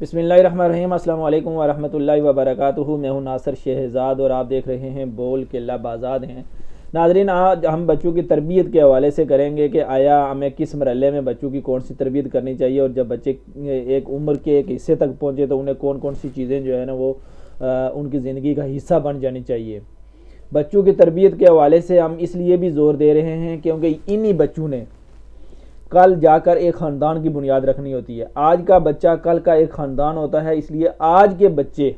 بسم اللہ الرحمن الرحیم۔ السلام علیکم ورحمۃ اللہ وبرکاتہ۔ میں ہوں ناصر شہزاد اور آپ دیکھ رہے ہیں بول کے اللہ بازاد ہیں۔ ناظرین، آج ہم بچوں کی تربیت کے حوالے سے کریں گے کہ آیا ہمیں کس مرحلے میں بچوں کی کون سی تربیت کرنی چاہیے، اور جب بچے ایک عمر کے ایک حصے تک پہنچے تو انہیں کون کون سی چیزیں جو ہے نا وہ ان کی زندگی کا حصہ بن جانی چاہیے۔ بچوں کی تربیت کے حوالے سے ہم اس لیے بھی زور دے رہے ہیں کیونکہ انہی بچوں نے کل جا کر ایک خاندان کی بنیاد رکھنی ہوتی ہے۔ آج کا بچہ کل کا ایک خاندان ہوتا ہے، اس لیے آج کے بچے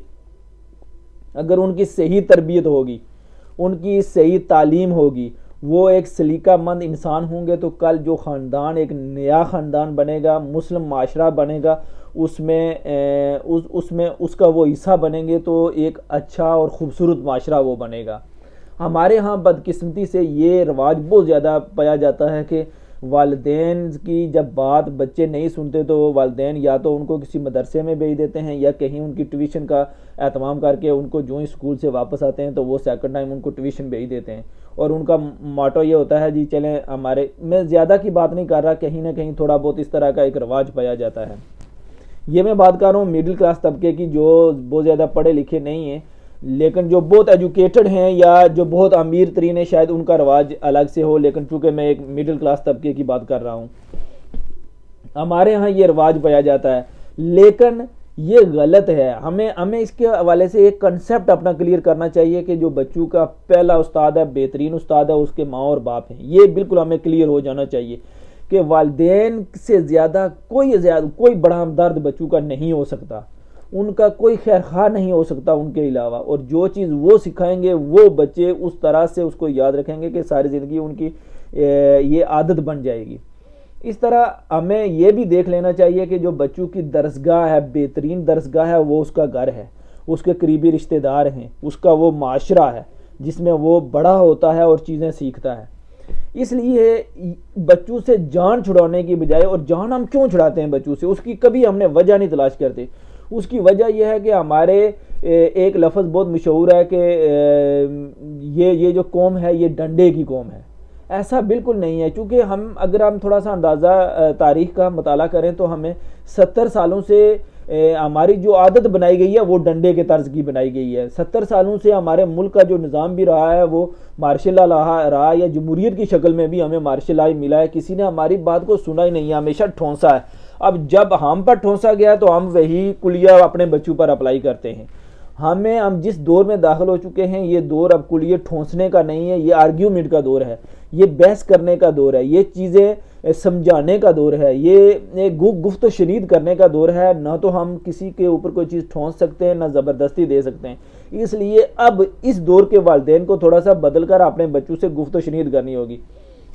اگر ان کی صحیح تربیت ہوگی، ان کی صحیح تعلیم ہوگی، وہ ایک سلیقہ مند انسان ہوں گے تو کل جو خاندان ایک نیا خاندان بنے گا، مسلم معاشرہ بنے گا، اس میں اس کا وہ حصہ بنیں گے تو ایک اچھا اور خوبصورت معاشرہ وہ بنے گا۔ ہمارے ہاں بدقسمتی سے یہ رواج بہت زیادہ پایا جاتا ہے کہ والدین کی جب بات بچے نہیں سنتے تو والدین یا تو ان کو کسی مدرسے میں بھیج دیتے ہیں یا کہیں ان کی ٹیوشن کا اہتمام کر کے ان کو جو ہی اسکول سے واپس آتے ہیں تو وہ سیکنڈ ٹائم ان کو ٹیوشن بھیج دیتے ہیں، اور ان کا ماٹو یہ ہوتا ہے جی چلیں ہمارے، میں زیادہ کی بات نہیں کر رہا، کہیں نہ کہیں تھوڑا بہت اس طرح کا ایک رواج پایا جاتا ہے۔ یہ میں بات کر رہا ہوں مڈل کلاس طبقے کی، جو بہت زیادہ پڑھے لکھے نہیں ہیں لیکن جو بہت ایجوکیٹڈ ہیں یا جو بہت امیر ترین ہیں، شاید ان کا رواج الگ سے ہو، لیکن چونکہ میں ایک مڈل کلاس طبقے کی بات کر رہا ہوں، ہمارے ہاں یہ رواج پایا جاتا ہے، لیکن یہ غلط ہے۔ ہمیں اس کے حوالے سے ایک کنسیپٹ اپنا کلیئر کرنا چاہیے کہ جو بچوں کا پہلا استاد ہے، بہترین استاد ہے، اس کے ماں اور باپ ہیں۔ یہ بالکل ہمیں کلیئر ہو جانا چاہیے کہ والدین سے زیادہ کوئی بڑا ہمدرد بچوں کا نہیں ہو سکتا، ان کا کوئی خیر خواہ نہیں ہو سکتا ان کے علاوہ، اور جو چیز وہ سکھائیں گے وہ بچے اس طرح سے اس کو یاد رکھیں گے کہ ساری زندگی ان کی یہ عادت بن جائے گی۔ اس طرح ہمیں یہ بھی دیکھ لینا چاہیے کہ جو بچوں کی درسگاہ ہے، بہترین درسگاہ ہے، وہ اس کا گھر ہے، اس کے قریبی رشتہ دار ہیں، اس کا وہ معاشرہ ہے جس میں وہ بڑا ہوتا ہے اور چیزیں سیکھتا ہے۔ اس لیے بچوں سے جان چھڑانے کی بجائے، اور جان ہم کیوں چھڑاتے ہیں بچوں سے، اس کی کبھی ہم نے وجہ نہیں تلاش کرتے۔ اس کی وجہ یہ ہے کہ ہمارے ایک لفظ بہت مشہور ہے کہ یہ جو قوم ہے یہ ڈنڈے کی قوم ہے۔ ایسا بالکل نہیں ہے، چونکہ اگر ہم تھوڑا سا اندازہ تاریخ کا مطالعہ کریں تو ہمیں 70 سالوں سے ہماری جو عادت بنائی گئی ہے وہ ڈنڈے کے طرز کی بنائی گئی ہے۔ 70 سالوں سے ہمارے ملک کا جو نظام بھی رہا ہے وہ مارشل لا رہا، یا جمہوریت کی شکل میں بھی ہمیں مارشل لا ملا ہے، کسی نے ہماری بات کو سنا ہی نہیں ہے، ہمیشہ ٹھونسا ہے۔ اب جب ہم پر ٹھونسا گیا تو ہم وہی کلیہ اپنے بچوں پر اپلائی کرتے ہیں۔ ہم جس دور میں داخل ہو چکے ہیں یہ دور اب کلیہ ٹھونسنے کا نہیں ہے، یہ آرگیومنٹ کا دور ہے، یہ بحث کرنے کا دور ہے، یہ چیزیں سمجھانے کا دور ہے، یہ گفت و شنید کرنے کا دور ہے۔ نہ تو ہم کسی کے اوپر کوئی چیز ٹھونس سکتے ہیں، نہ زبردستی دے سکتے ہیں۔ اس لیے اب اس دور کے والدین کو تھوڑا سا بدل کر اپنے بچوں سے گفت و شنید کرنی ہوگی،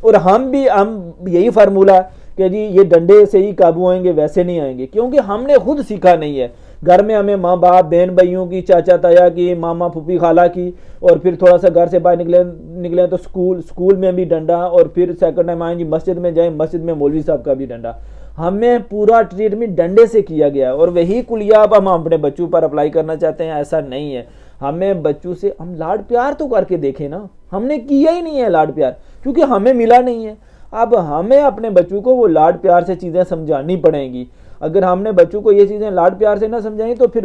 اور ہم یہی فارمولہ کہ جی یہ ڈنڈے سے ہی قابو آئیں گے، ویسے نہیں آئیں گے، کیونکہ ہم نے خود سیکھا نہیں ہے۔ گھر میں ہمیں ماں باپ، بہن بھائیوں کی، چاچا تایا کی، ماما پھوپھی خالہ کی، اور پھر تھوڑا سا گھر سے باہر نکلیں تو اسکول میں بھی ڈنڈا، اور پھر سیکنڈ ٹائم آئیں جی مسجد میں جائیں، مسجد میں مولوی صاحب کا بھی ڈنڈا۔ ہمیں پورا ٹریٹمنٹ ڈنڈے سے کیا گیا ہے، اور وہی کلیہ اب ہم اپنے بچوں پر اپلائی کرنا چاہتے ہیں۔ ایسا نہیں ہے، ہمیں بچوں سے ہم لاڈ پیار تو کر کے دیکھیں نا، ہم نے کیا ہی نہیں ہے لاڈ پیار، کیونکہ ہمیں ملا نہیں ہے۔ اب ہمیں اپنے بچوں کو وہ لاڈ پیار سے چیزیں سمجھانی پڑیں گی۔ اگر ہم نے بچوں کو یہ چیزیں لاڈ پیار سے نہ سمجھائیں تو پھر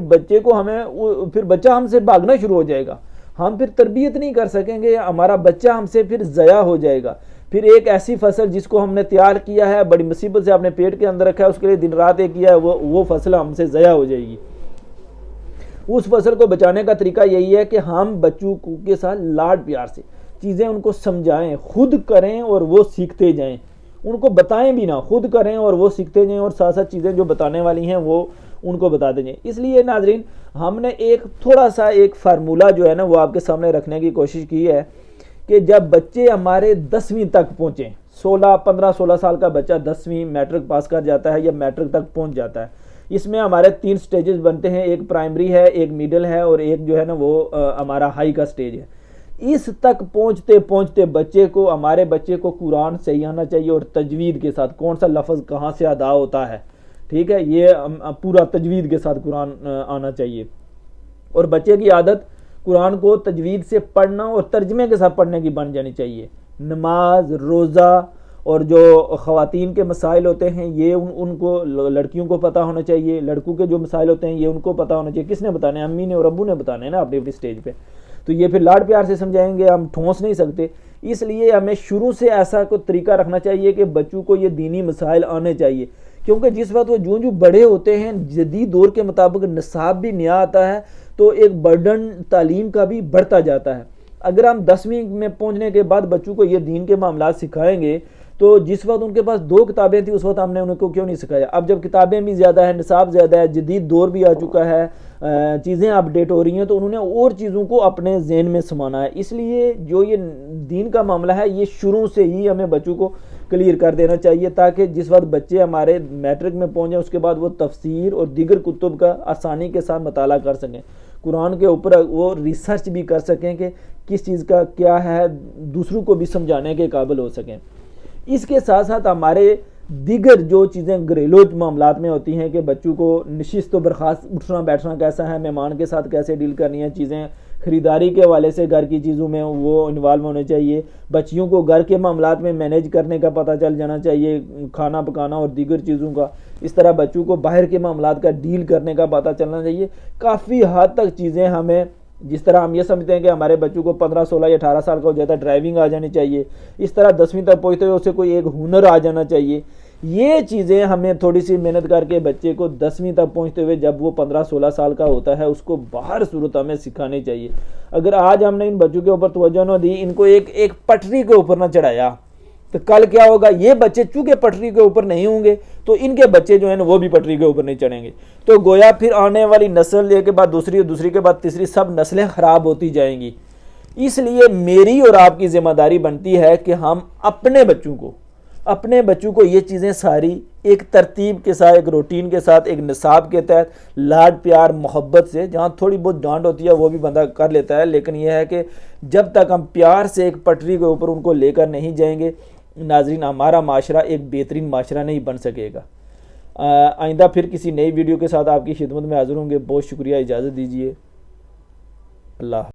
بچہ ہم سے بھاگنا شروع ہو جائے گا، ہم پھر تربیت نہیں کر سکیں گے، ہمارا بچہ ہم سے پھر ضائع ہو جائے گا۔ پھر ایک ایسی فصل جس کو ہم نے تیار کیا ہے، بڑی مصیبت سے اپنے پیٹ کے اندر رکھا ہے، اس کے لیے دن رات ایک کیا ہے، وہ فصل ہم سے ضائع ہو جائے گی۔ اس فصل کو بچانے کا طریقہ یہی ہے کہ ہم بچوں کے ساتھ لاڈ پیار سے چیزیں ان کو سمجھائیں، خود کریں اور وہ سیکھتے جائیں، ان کو بتائیں بھی نہ، خود کریں اور وہ سیکھتے جائیں، اور ساتھ ساتھ چیزیں جو بتانے والی ہیں وہ ان کو بتاتے جائیں۔ اس لیے ناظرین ہم نے ایک تھوڑا سا ایک فارمولہ جو ہے نا وہ آپ کے سامنے رکھنے کی کوشش کی ہے کہ جب بچے ہمارے 10ویں تک پہنچیں، 15-16 سال کا بچہ 10ویں میٹرک پاس کر جاتا ہے یا میٹرک تک پہنچ جاتا ہے، اس میں ہمارے 3 سٹیجز بنتے ہیں، ایک پرائمری ہے، ایک میڈل ہے، اور ایک جو ہے نا وہ ہمارا ہائی کا سٹیج ہے۔ اس تک پہنچتے ہمارے بچے کو قرآن صحیح آنا چاہیے، اور تجوید کے ساتھ کون سا لفظ کہاں سے ادا ہوتا ہے، ٹھیک ہے، یہ پورا تجوید کے ساتھ قرآن آنا چاہیے، اور بچے کی عادت قرآن کو تجوید سے پڑھنا اور ترجمے کے ساتھ پڑھنے کی بن جانی چاہیے۔ نماز، روزہ اور جو خواتین کے مسائل ہوتے ہیں یہ ان کو لڑکیوں کو پتہ ہونا چاہیے، لڑکوں کے جو مسائل ہوتے ہیں یہ ان کو پتہ ہونا چاہیے۔ کس نے بتانے ہیں؟ امی نے اور ابو نے بتانے ہیں نا اپنی اپنی سٹیج پہ۔ تو یہ پھر لاڈ پیار سے سمجھائیں گے، ہم ٹھونس نہیں سکتے۔ اس لیے ہمیں شروع سے ایسا کوئی طریقہ رکھنا چاہیے کہ بچوں کو یہ دینی مسائل آنے چاہیے، کیونکہ جس وقت وہ جو بڑے ہوتے ہیں جدید دور کے مطابق نصاب بھی نیا آتا ہے تو ایک برڈن تعلیم کا بھی بڑھتا جاتا ہے۔ اگر ہم 10ویں میں پہنچنے کے بعد بچوں کو یہ دین کے معاملات سکھائیں گے تو جس وقت ان کے پاس 2 کتابیں تھیں اس وقت ہم نے ان کو کیوں نہیں سکھایا؟ اب جب کتابیں بھی زیادہ ہیں، نصاب زیادہ ہے، جدید دور بھی آ چکا ہے، چیزیں اپڈیٹ ہو رہی ہیں، تو انہوں نے اور چیزوں کو اپنے ذہن میں سمانا ہے۔ اس لیے جو یہ دین کا معاملہ ہے یہ شروع سے ہی ہمیں بچوں کو کلیئر کر دینا چاہیے، تاکہ جس وقت بچے ہمارے میٹرک میں پہنچ جائیں اس کے بعد وہ تفسیر اور دیگر کتب کا آسانی کے ساتھ مطالعہ کر سکیں، قرآن کے اوپر وہ ریسرچ بھی کر سکیں کہ کس چیز کا کیا ہے، دوسروں کو بھی سمجھانے کے قابل ہو سکیں۔ اس کے ساتھ ساتھ ہمارے دیگر جو چیزیں گھریلو معاملات میں ہوتی ہیں کہ بچوں کو نشست و برخاست اٹھنا بیٹھنا کیسا ہے، مہمان کے ساتھ کیسے ڈیل کرنی ہے، چیزیں خریداری کے حوالے سے گھر کی چیزوں میں وہ انوالو ہونے چاہیے، بچیوں کو گھر کے معاملات میں مینیج کرنے کا پتہ چل جانا چاہیے، کھانا پکانا اور دیگر چیزوں کا، اس طرح بچوں کو باہر کے معاملات کا ڈیل کرنے کا پتہ چلنا چاہیے۔ کافی حد تک چیزیں ہمیں، جس طرح ہم یہ سمجھتے ہیں کہ ہمارے بچوں کو 15 16 یا 18 سال کا ہو جاتا ہے ڈرائیونگ آ جانی چاہیے، اس طرح 10ویں تک پہنچتے ہوئے اسے کوئی ایک ہنر آ جانا چاہیے۔ یہ چیزیں ہمیں تھوڑی سی محنت کر کے بچے کو 10ویں تک پہنچتے ہوئے جب وہ 15 16 سال کا ہوتا ہے اس کو باہر صورت ہمیں سکھانی چاہیے۔ اگر آج ہم نے ان بچوں کے اوپر توجہ نہ دی، ان کو ایک پٹری کے اوپر نہ چڑھایا، تو کل کیا ہوگا؟ یہ بچے چونکہ پٹری کے اوپر نہیں ہوں گے تو ان کے بچے جو ہیں وہ بھی پٹری کے اوپر نہیں چڑھیں گے، تو گویا پھر آنے والی نسل ایک کے بعد دوسری اور دوسری کے بعد تیسری سب نسلیں خراب ہوتی جائیں گی۔ اس لیے میری اور آپ کی ذمہ داری بنتی ہے کہ ہم اپنے بچوں کو یہ چیزیں ساری ایک ترتیب کے ساتھ، ایک روٹین کے ساتھ، ایک نصاب کے تحت لاڈ پیار محبت سے، جہاں تھوڑی بہت ڈانٹ ہوتی ہے وہ بھی بندہ کر لیتا ہے، لیکن یہ ہے کہ جب تک ہم پیار سے ایک پٹری کے اوپر ان کو لے کر نہیں جائیں گے، ناظرین ہمارا معاشرہ ایک بہترین معاشرہ نہیں بن سکے گا۔ آئندہ پھر کسی نئی ویڈیو کے ساتھ آپ کی خدمت میں حاضر ہوں گے۔ بہت شکریہ، اجازت دیجیے، اللہ حافظ۔